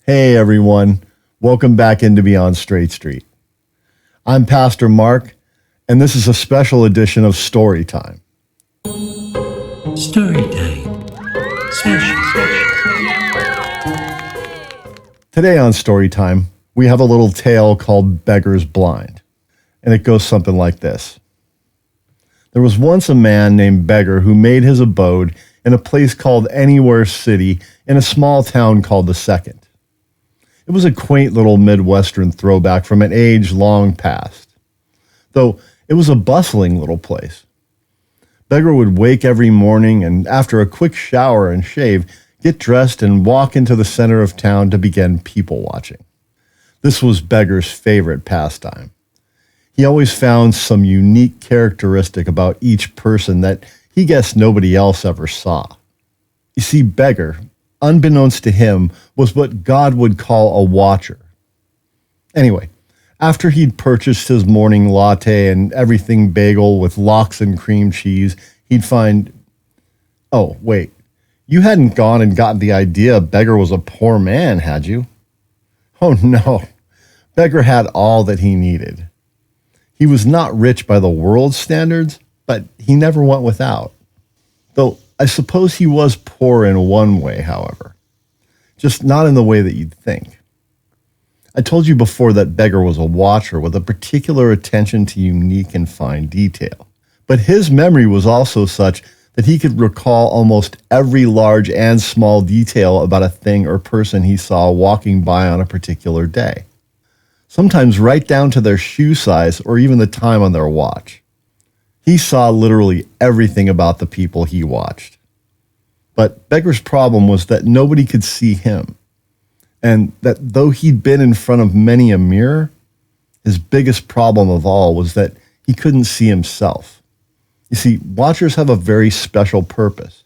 Hey everyone, welcome back into Beyond Straight Street. I'm Pastor Mark, and this is a special edition of Story Time. Story time. Special. Today on Story Time, we have a little tale called Beggar's Blind, and it goes something like this. There was once a man named Beggar who made his abode in a place called Anywhere City in a small town called the Second. It was a quaint little Midwestern throwback from an age long past, though it was a bustling little place. Beggar would wake every morning and, after a quick shower and shave, get dressed and walk into the center of town to begin people watching. This was Beggar's favorite pastime. He always found some unique characteristic about each person that he guessed nobody else ever saw. You see, Beggar, unbeknownst to him, was what God would call a watcher. Anyway, after he'd purchased his morning latte and everything bagel with lox and cream cheese, he'd find, oh, wait, you hadn't gone and gotten the idea Beggar was a poor man, had you? Oh, no. Beggar had all that he needed. He was not rich by the world's standards, but he never went without. Though I suppose he was poor in one way, however, just not in the way that you'd think. I told you before that Beggar was a watcher with a particular attention to unique and fine detail. But his memory was also such that he could recall almost every large and small detail about a thing or person he saw walking by on a particular day. Sometimes right down to their shoe size or even the time on their watch. He saw literally everything about the people he watched. But Beggar's problem was that nobody could see him, and that though he'd been in front of many a mirror, his biggest problem of all was that he couldn't see himself. You see, watchers have a very special purpose: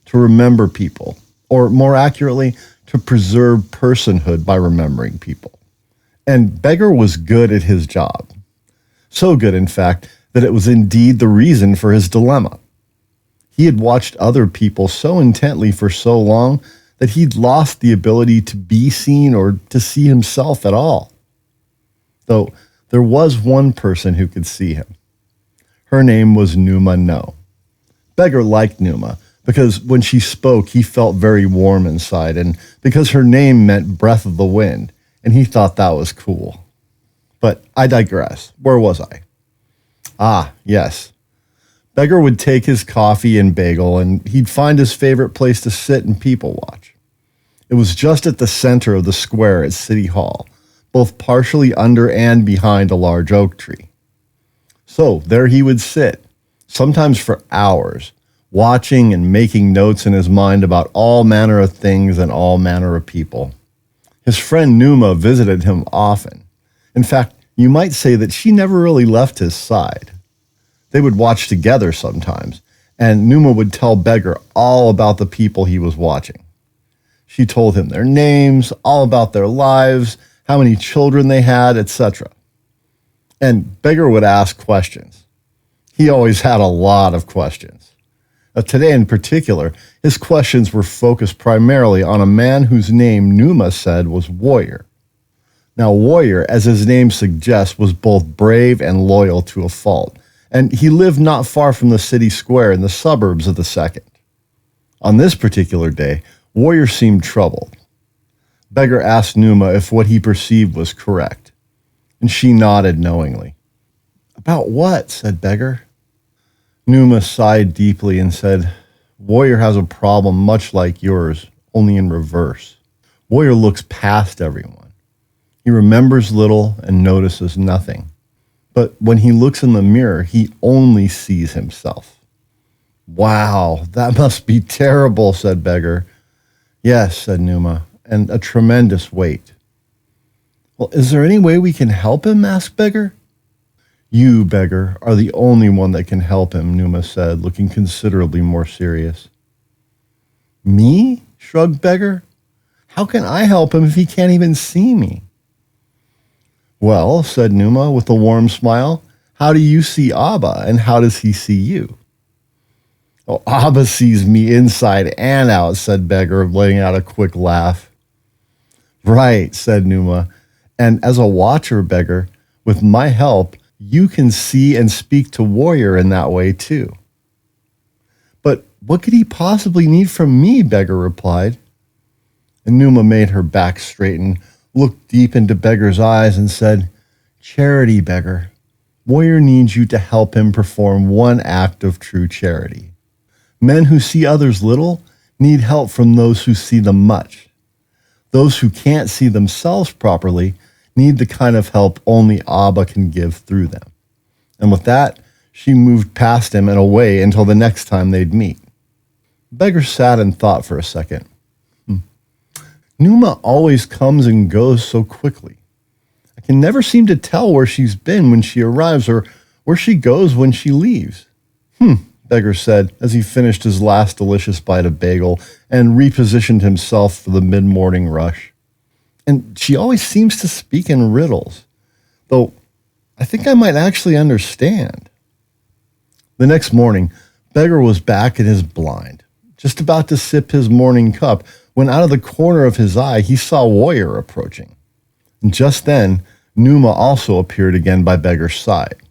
to remember people, or more accurately, to preserve personhood by remembering people. And Beggar was good at his job. So good, in fact, that it was indeed the reason for his dilemma. He had watched other people so intently for so long that he'd lost the ability to be seen or to see himself at all. Though there was one person who could see him. Her name was Numa No. Beggar liked Numa because when she spoke, he felt very warm inside, and because her name meant breath of the wind, and he thought that was cool. But I digress. Where was I? Ah, yes. Beggar would take his coffee and bagel, and he'd find his favorite place to sit and people watch. It was just at the center of the square at City Hall, both partially under and behind a large oak tree. So there he would sit, sometimes for hours, watching and making notes in his mind about all manner of things and all manner of people. His friend Numa visited him often. In fact, you might say that she never really left his side. They would watch together sometimes, and Numa would tell Beggar all about the people he was watching. She told him their names, all about their lives, how many children they had, etc. And Beggar would ask questions. He always had a lot of questions. Today in particular, his questions were focused primarily on a man whose name Numa said was Warrior. Now, Warrior, as his name suggests, was both brave and loyal to a fault, and he lived not far from the city square in the suburbs of the Second. On this particular day, Warrior seemed troubled. Beggar asked Numa if what he perceived was correct, and she nodded knowingly. "About what?" said Beggar. Numa sighed deeply and said, "Warrior has a problem much like yours, only in reverse. Warrior looks past everyone. He remembers little and notices nothing. But when he looks in the mirror, he only sees himself." "Wow, that must be terrible," said Beggar. "Yes," said Numa, "and a tremendous weight." "Well, is there any way we can help him?" asked Beggar. "You, Beggar, are the only one that can help him," Numa said, looking considerably more serious. "Me?" shrugged Beggar. "How can I help him if he can't even see me?" "Well," said Numa with a warm smile, "how do you see Abba, and how does he see you?" "Oh, Abba sees me inside and out," said Beggar, letting out a quick laugh. Right, said Numa. And as a watcher, Beggar, with my help, you can see and speak to Warrior in that way too. But what could he possibly need from me? Beggar replied. And Numa made her back straighten, looked deep into Beggar's eyes, and said, Charity, Beggar. Warrior needs you to help him perform one act of true charity. Men who see others little need help from those who see them much. Those who can't see themselves properly need the kind of help only Abba can give through them. And with that, she moved past him and away until the next time they'd meet. Beggar sat and thought for a second. Numa always comes and goes so quickly. I can never seem to tell where she's been when she arrives or where she goes when she leaves. Beggar said as he finished his last delicious bite of bagel and repositioned himself for the mid-morning rush. And she always seems to speak in riddles, though I think I might actually understand. The next morning, Beggar was back in his blind, just about to sip his morning cup, when out of the corner of his eye he saw Warrior approaching. And just then, Numa also appeared again by Beggar's side.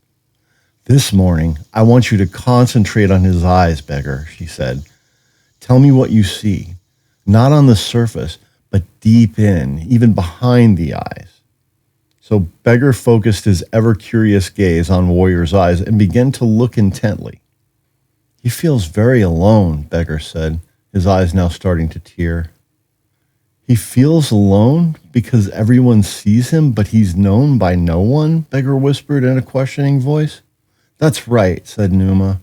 This morning, I want you to concentrate on his eyes, Beggar, she said. Tell me what you see, not on the surface, but deep in, even behind the eyes. So Beggar focused his ever-curious gaze on Warrior's eyes and began to look intently. He feels very alone, Beggar said, his eyes now starting to tear. He feels alone because everyone sees him, but he's known by no one, Beggar whispered in a questioning voice. That's right, said Numa.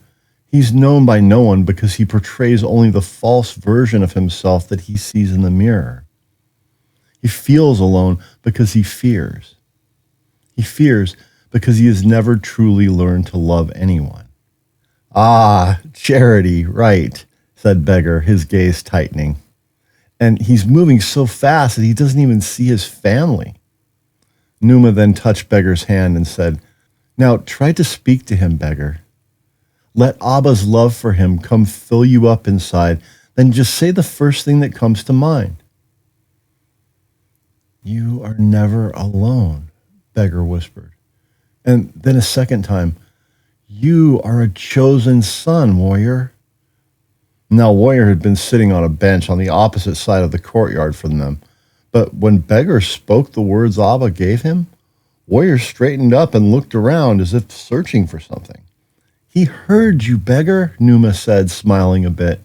He's known by no one because he portrays only the false version of himself that he sees in the mirror. He feels alone because he fears. He fears because he has never truly learned to love anyone. Ah, charity, right, said Beggar, his gaze tightening. And he's moving so fast that he doesn't even see his family. Numa then touched Beggar's hand and said, Now try to speak to him, Beggar. Let Abba's love for him come fill you up inside, then just say the first thing that comes to mind. You are never alone, Beggar whispered. And then a second time, you are a chosen son, Warrior. Now Warrior had been sitting on a bench on the opposite side of the courtyard from them, but when Beggar spoke the words Abba gave him, Warrior straightened up and looked around as if searching for something. He heard you, Beggar, Numa said, smiling a bit.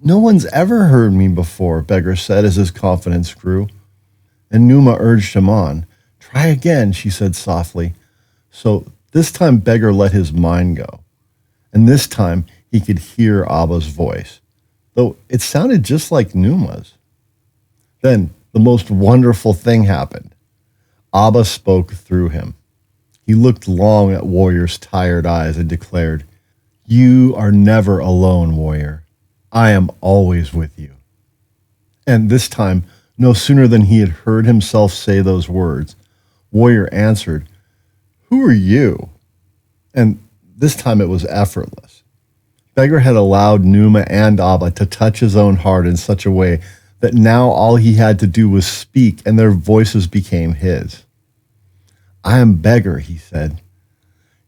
No one's ever heard me before, Beggar said as his confidence grew. And Numa urged him on. Try again, she said softly. So this time Beggar let his mind go. And this time he could hear Abba's voice, though it sounded just like Numa's. Then the most wonderful thing happened. Abba spoke through him. He looked long at Warrior's tired eyes and declared, You are never alone, Warrior. I am always with you. And this time, no sooner than he had heard himself say those words, Warrior answered, Who are you? And this time it was effortless. Beggar had allowed Numa and Abba to touch his own heart in such a way that now all he had to do was speak and their voices became his. I am Beggar, he said.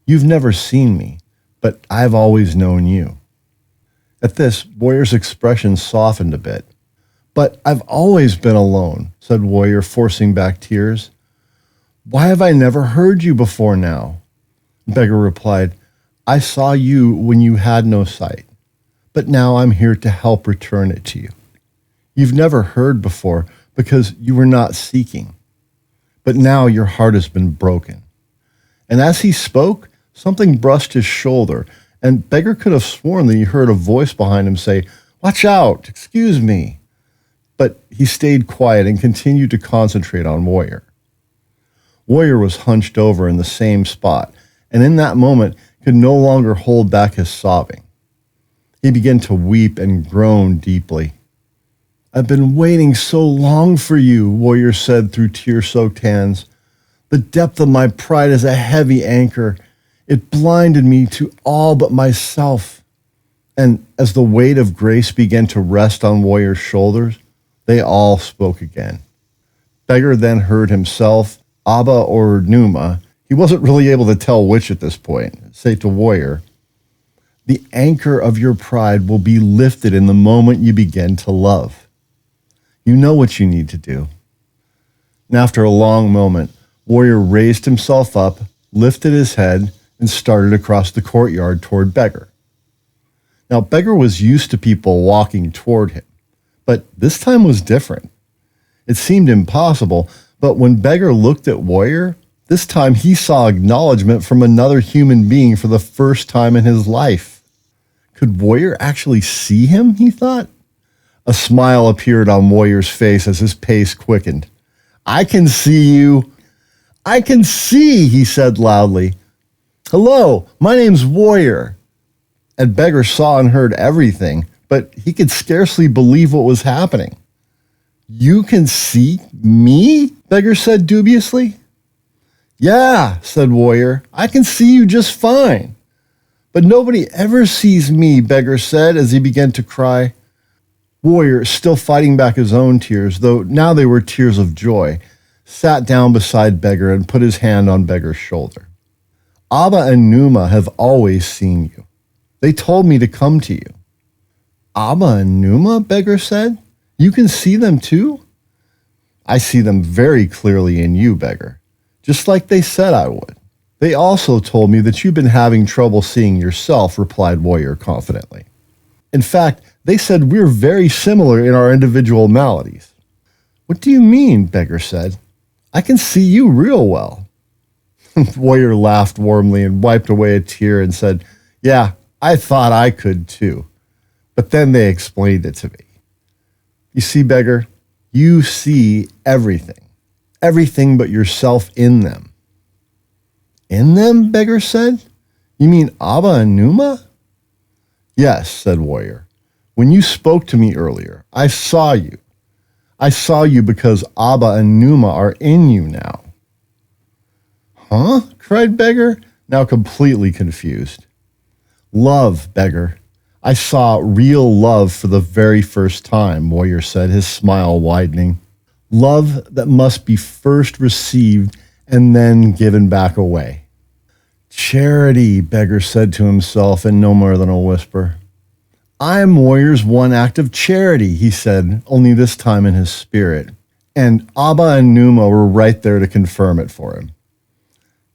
You've never seen me, but I've always known you. At this, Warrior's expression softened a bit. But I've always been alone, said Warrior, forcing back tears. Why have I never heard you before now? Beggar replied, I saw you when you had no sight, but now I'm here to help return it to you. You've never heard before because you were not seeking, but now your heart has been broken. And as he spoke, something brushed his shoulder, and Beggar could have sworn that he heard a voice behind him say, Watch out, excuse me. But he stayed quiet and continued to concentrate on Warrior. Warrior was hunched over in the same spot, and in that moment could no longer hold back his sobbing. He began to weep and groan deeply. I've been waiting so long for you, Warrior said through tear-soaked hands. The depth of my pride is a heavy anchor. It blinded me to all but myself. And as the weight of grace began to rest on Warrior's shoulders, they all spoke again. Beggar then heard himself, Abba or Numa, he wasn't really able to tell which at this point, say to Warrior, "The anchor of your pride will be lifted in the moment you begin to love. You know what you need to do." And after a long moment, Warrior raised himself up, lifted his head, and started across the courtyard toward Beggar. Now, Beggar was used to people walking toward him, but this time was different. It seemed impossible, but when Beggar looked at Warrior, this time he saw acknowledgement from another human being for the first time in his life. Could Warrior actually see him, he thought? A smile appeared on Warrior's face as his pace quickened. "I can see you. I can see," he said loudly. "Hello, my name's Warrior." And Beggar saw and heard everything, but he could scarcely believe what was happening. "You can see me?" Beggar said dubiously. "Yeah," said Warrior, "I can see you just fine." "But nobody ever sees me," Beggar said as he began to cry. Warrior, still fighting back his own tears, though now they were tears of joy, sat down beside Beggar and put his hand on Beggar's shoulder. "Abba and Numa have always seen you. They told me to come to you." "Abba and Numa?" Beggar said. "You can see them too?" "I see them very clearly in you, Beggar, just like they said I would. They also told me that you've been having trouble seeing yourself," replied Warrior confidently. "In fact, they said we're very similar in our individual maladies." "What do you mean?" Beggar said. "I can see you real well." Warrior laughed warmly and wiped away a tear and said, "Yeah, I thought I could too. But then they explained it to me. You see, Beggar, you see everything. Everything but yourself in them." "In them?" Beggar said. "You mean Abba and Numa?" "Yes," said Warrior. "When you spoke to me earlier, I saw you. I saw you because Abba and Numa are in you now." "Huh?" cried Beggar, now completely confused. "Love, Beggar. I saw real love for the very first time," Warrior said, his smile widening. "Love that must be first received and then given back away." "Charity," Beggar said to himself in no more than a whisper. "I am Warrior's one act of charity," he said, only this time in his spirit. And Abba and Numa were right there to confirm it for him.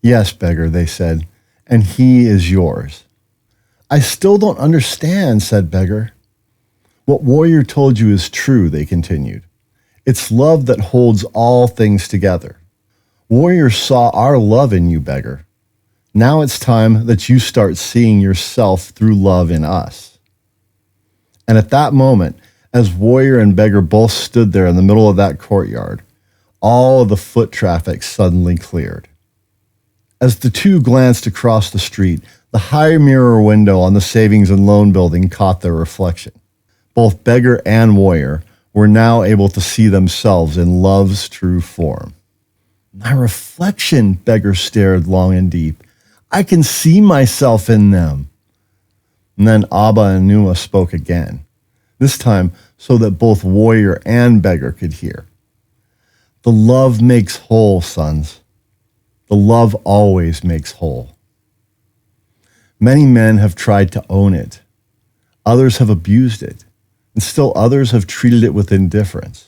"Yes, Beggar," they said, "and he is yours." "I still don't understand," said Beggar. "What Warrior told you is true," they continued. "It's love that holds all things together. Warrior saw our love in you, Beggar. Now it's time that you start seeing yourself through love in us." And at that moment, as Warrior and Beggar both stood there in the middle of that courtyard, all of the foot traffic suddenly cleared. As the two glanced across the street, the high mirror window on the savings and loan building caught their reflection. Both Beggar and Warrior were now able to see themselves in love's true form. "My reflection," Beggar stared long and deep. "I can see myself in them." And then Abba and Numa spoke again, this time so that both Warrior and Beggar could hear. "The love makes whole, sons. The love always makes whole. Many men have tried to own it. Others have abused it, and still others have treated it with indifference.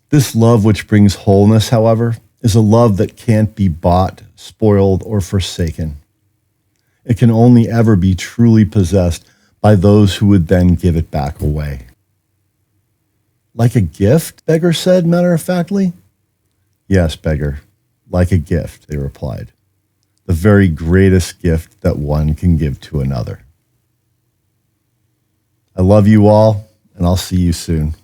This love which brings wholeness, however, is a love that can't be bought, spoiled, or forsaken. It can only ever be truly possessed by those who would then give it back away." "Like a gift?" Beggar said matter-of-factly. "Yes, Beggar, like a gift," they replied. "The very greatest gift that one can give to another." I love you all, and I'll see you soon.